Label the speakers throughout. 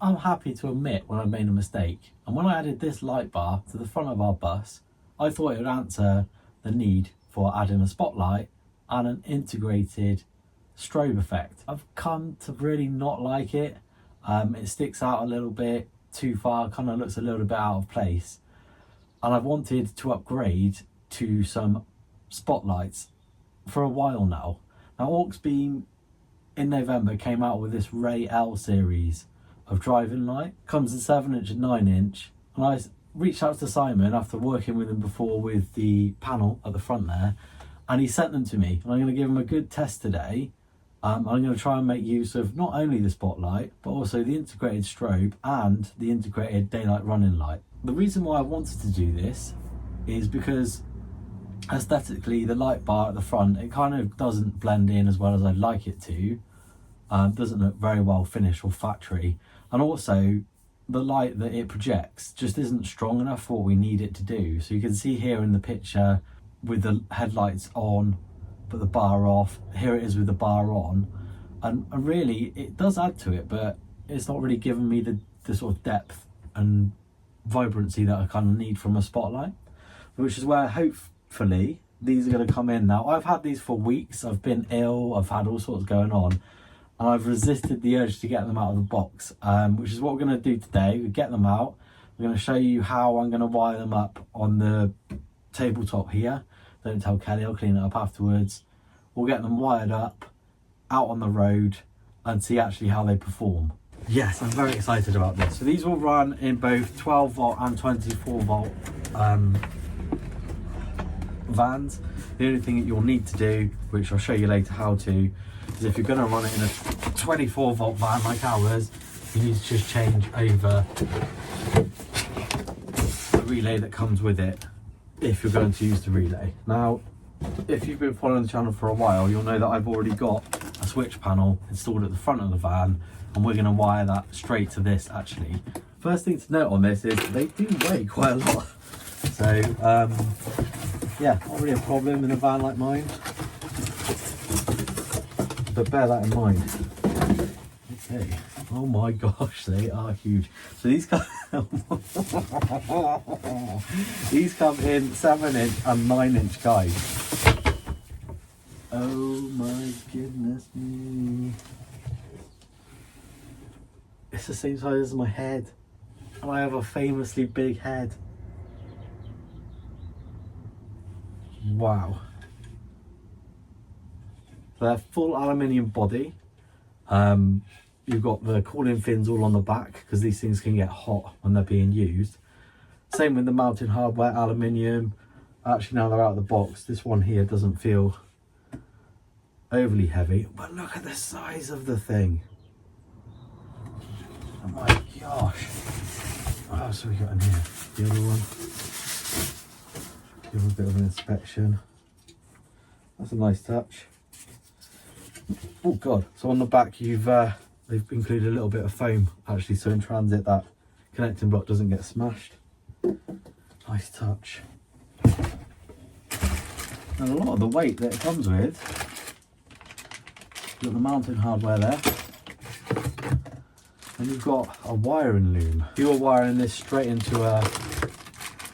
Speaker 1: I'm happy to admit when I've made a mistake. And when I added this light bar to the front of our bus, I thought it would answer the need for adding a spotlight and an integrated strobe effect. I've come to really not like it. It sticks out a little bit too far, kind of looks a little bit out of place. And I've wanted to upgrade to some spotlights for a while now. Now, Auxbeam in November came out with this Ray-L series of driving light. Comes in 7" and 9". And I reached out to Simon after working with him before with the panel at the front there, and he sent them to me. And I'm going to give him a good test today. I'm going to try and make use of not only the spotlight, but also the integrated strobe and the integrated daylight running light. The reason why I wanted to do this is because aesthetically the light bar at the front, it kind of doesn't blend in as well as I'd like it to. Doesn't look very well finished or factory. And also the light that it projects just isn't strong enough for what we need it to do. So you can see here in the picture with the headlights on but the bar off, here it is with the bar on, and really it does add to it, but it's not really giving me the sort of depth and vibrancy that I kind of need from a spotlight, which is where hopefully these are going to come in now. I've had these for weeks, I've been ill, I've had all sorts going on, and I've resisted the urge to get them out of the box, which is what we're going to do today. We get them out, we're going to show you how I'm going to wire them up on the tabletop here. Don't tell Kelly, I'll clean it up afterwards. We'll get them wired up, out on the road, and see actually how they perform. Yes, I'm very excited about this. So these will run in both 12 volt and 24 volt vans. The only thing that you'll need to do, which I'll show you later how to, is if you're going to run it in a 24 volt van like ours, you need to just change over the relay that comes with it if you're going to use the relay. Now, if you've been following the channel for a while, you'll know that I've already got a switch panel installed at the front of the van, and we're going to wire that straight to this actually. First thing to note on this is they do weigh quite a lot. So yeah, not really a problem in a van like mine, but bear that in mind. Okay, oh my gosh, they are huge. So these come these come in 7" and 9" guys. Oh my goodness me. It's the same size as my head, and I have a famously big head. Wow. So they're full aluminium body. You've got the cooling fins all on the back because these things can get hot when they're being used. Same with the mounting hardware, aluminium. Actually, now they're out of the box, this one here doesn't feel overly heavy, but look at the size of the thing. Oh my gosh. What else have we got in here? The other one. Give them a bit of an inspection. That's a nice touch. Oh god, so on the back they've included a little bit of foam actually, so in transit that connecting block doesn't get smashed. Nice touch. And a lot of the weight that it comes with, you've got the mounting hardware there, and you've got a wiring loom. If you're wiring this straight into a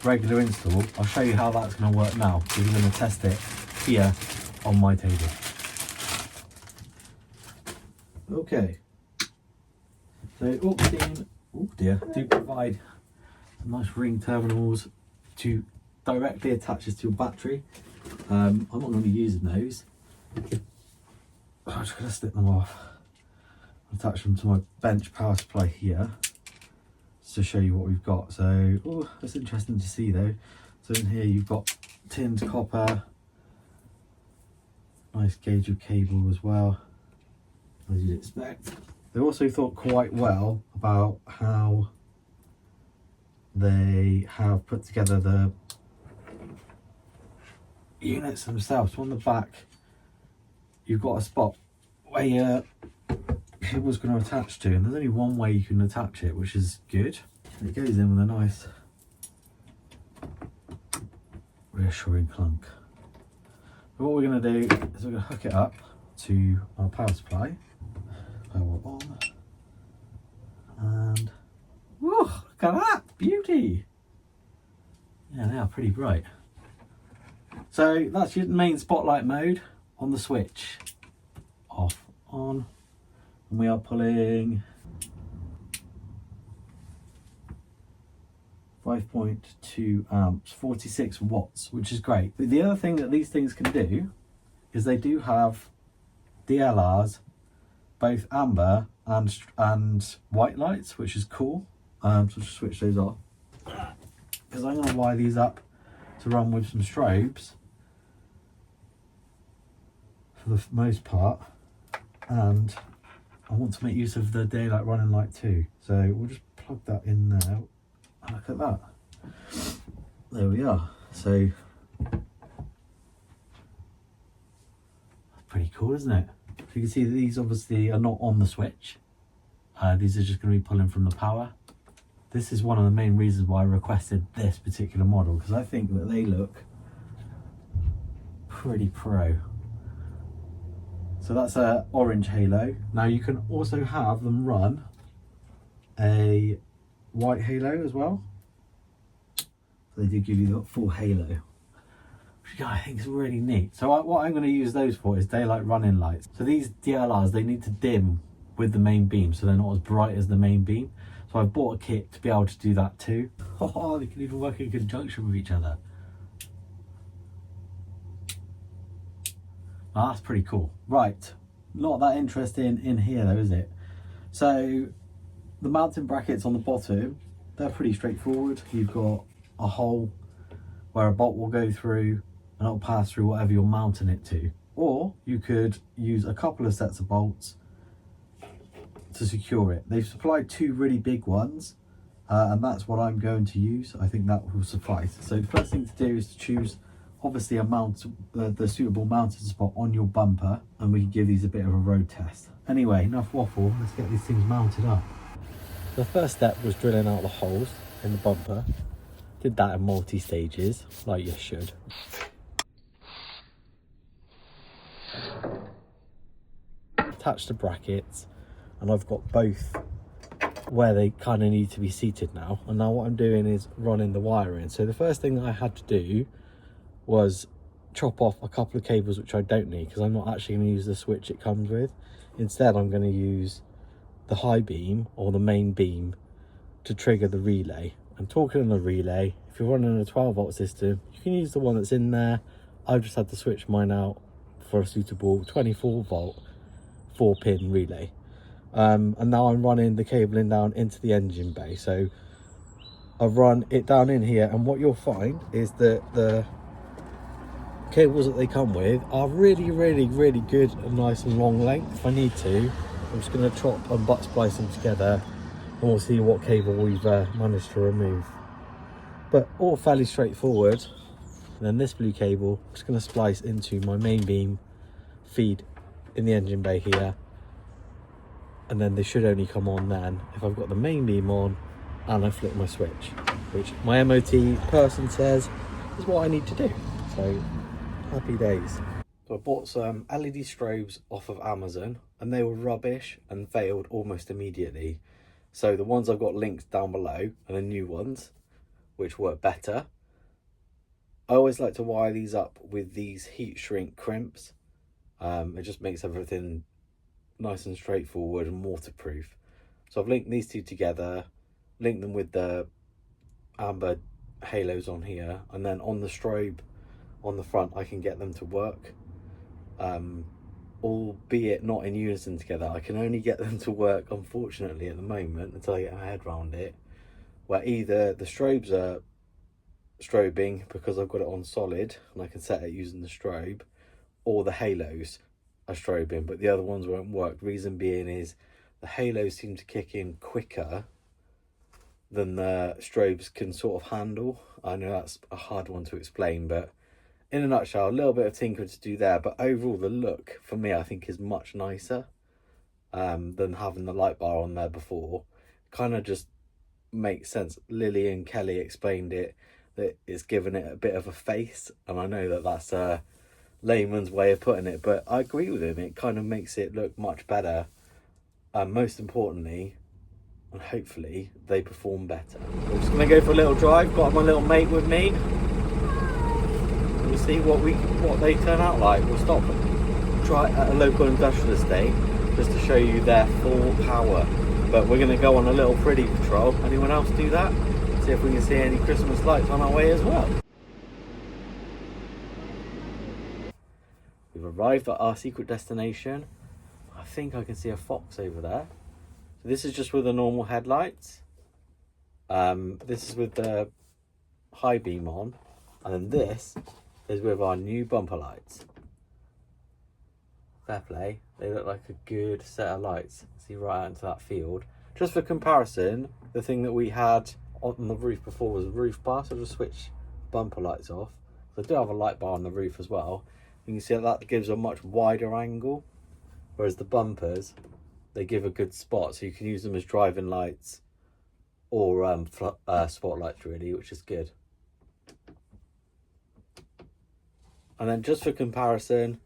Speaker 1: regular install, I'll show you how that's going to work now, because we're going to test it here on my table. Okay, so Auxbeam, oh dear, do provide some nice ring terminals to directly attach this to your battery. I'm not going to be using those. I'm just going to slip them off, attach them to my bench power supply here, just to show you what we've got. So, oh, that's interesting to see though. So in here you've got tinned copper, nice gauge of cable as well, as you'd expect. They also thought quite well about how they have put together the units themselves. So on the back you've got a spot where your cable's going to attach to, and there's only one way you can attach it, which is good. And it goes in with a nice reassuring clunk. But what we're going to do is we're going to hook it up to our power supply. Power on. Look at that, beauty. Yeah, they are pretty bright. So that's your main spotlight mode on the switch. Off, on, and we are pulling 5.2 amps, 46 watts, which is great. But the other thing that these things can do is they do have DLRs, both amber and white lights, which is cool. So I'll just switch those off because I'm going to wire these up to run with some strobes for the most part, and I want to make use of the daylight running light too. So we'll just plug that in there. Look at that. There we are. So pretty cool, isn't it? So you can see that these obviously are not on the switch. These are just going to be pulling from the power. This is one of the main reasons why I requested this particular model, because I think that they look pretty pro. So that's a orange halo. Now you can also have them run a white halo as well. So they do give you the full halo, which I think is really neat. So what I'm going to use those for is daylight running lights. So these DLRs, they need to dim with the main beam, so they're not as bright as the main beam. So I've bought a kit to be able to do that too. Oh, they can even work in conjunction with each other. Now that's pretty cool. Right, not that interesting in here though, is it? So the mounting brackets on the bottom, they're pretty straightforward. You've got a hole where a bolt will go through and it'll pass through whatever you're mounting it to. Or you could use a couple of sets of bolts to secure it. They've supplied two really big ones, and that's what I'm going to use. I think that will suffice. So the first thing to do is to choose obviously a mount, the suitable mounting spot on your bumper, and we can give these a bit of a road test. Anyway, enough waffle, let's get these things mounted up. The first step was drilling out the holes in the bumper. Did that in multi-stages, like you should. Attach the brackets, and I've got both where they kind of need to be seated now. And now what I'm doing is running the wire in. So the first thing that I had to do was chop off a couple of cables which I don't need, because I'm not actually going to use the switch it comes with. Instead, I'm going to use the high beam or the main beam to trigger the relay. And talking on the relay, if you're running a 12 volt system, you can use the one that's in there. I've just had to switch mine out for a suitable 24 volt 4-pin relay. And now I'm running the cabling down into the engine bay. So I've run it down in here, and what you'll find is that the cables that they come with are really good and nice and long length. If I need to, I'm just going to chop and butt splice them together, and we'll see what cable we've managed to remove. But all fairly straightforward. And then this blue cable, I'm just going to splice into my main beam feed in the engine bay here, and then they should only come on then if I've got the main beam on and I flip my switch, which my MOT person says is what I need to do. So happy days. So I bought some LED strobes off of Amazon, and they were rubbish and failed almost immediately. So the ones I've got linked down below are the new ones, which work better. I always like to wire these up with these heat shrink crimps. It just makes everything nice and straightforward and waterproof. So I've linked these two together, linked them with the amber halos on here, and then on the strobe on the front I can get them to work, albeit not in unison together. I can only get them to work, unfortunately, at the moment, until I get my head around it, where either the strobes are strobing because I've got it on solid and I can set it using the strobe, or the halos are strobing, but the other ones won't work. Reason being is the halos seem to kick in quicker than the strobes can sort of handle. I know that's a hard one to explain, but in a nutshell, a little bit of tinkering to do there, but overall the look for me I think is much nicer than having the light bar on there before. Kind of just makes sense. Lily and Kelly explained it, that it's given it a bit of a face, and I know that that's a layman's way of putting it, but I agree with him. It kind of makes it look much better. Most importantly, and hopefully they perform better. We're just going to go for a little drive. Got my little mate with me. We'll see what they turn out like. We'll stop try at a local industrial estate just to show you their full power. But we're going to go on a little pretty patrol. Anyone else do that? See if we can see any Christmas lights on our way as well. We've arrived at our secret destination. I think I can see a fox over there. So this is just with the normal headlights. This is with the high beam on. And then this is with our new bumper lights. Fair play. They look like a good set of lights. See right out into that field. Just for comparison, the thing that we had on the roof before was a roof bar. So I'll just switch bumper lights off. So I do have a light bar on the roof as well. You can see that gives a much wider angle. Whereas the bumpers, they give a good spot. So you can use them as driving lights or spotlights really, which is good. And then just for comparison,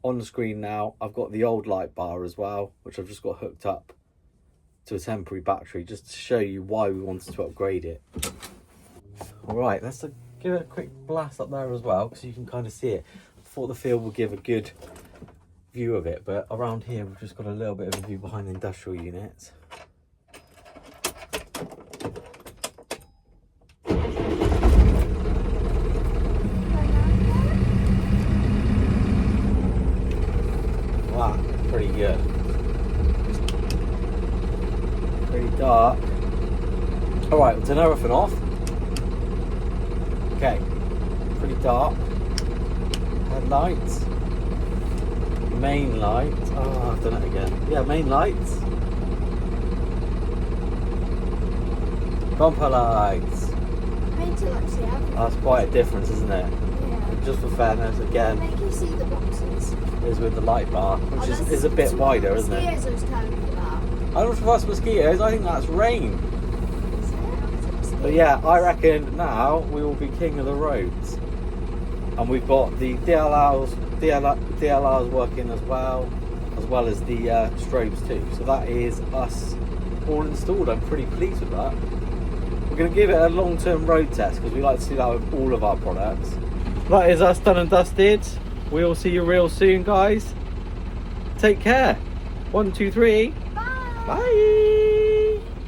Speaker 1: on the screen now, I've got the old light bar as well, which I've just got hooked up to a temporary battery just to show you why we wanted to upgrade it. All right, let's give it a quick blast up there as well, because you can kind of see it. I thought the field would give a good view of it, but around here we've just got a little bit of a view behind the industrial units. Wow, pretty good. Pretty dark. All right, we'll turn everything off. Okay, pretty dark. Headlights. Main light. Oh, I've done it again. Yeah, main lights. Bumper lights. That's quite a difference, isn't it?
Speaker 2: Yeah.
Speaker 1: Just for fairness, again,
Speaker 2: Make you see the boxes.
Speaker 1: is with the light bar, which is a bit wider, isn't it?
Speaker 2: Mosquitoes telling me that.
Speaker 1: I don't know if that's mosquitoes, I think that's rain.
Speaker 2: Is it?
Speaker 1: But yeah, I reckon now we will be king of the roads. And we've got the DLRs working as well as the strobes too. So that is us all installed. I'm pretty pleased with that. We're going to give it a long-term road test because we like to do that with all of our products. That is us done and dusted. We'll see you real soon, guys. Take care. 1, 2, 3.
Speaker 2: Bye.
Speaker 1: Bye.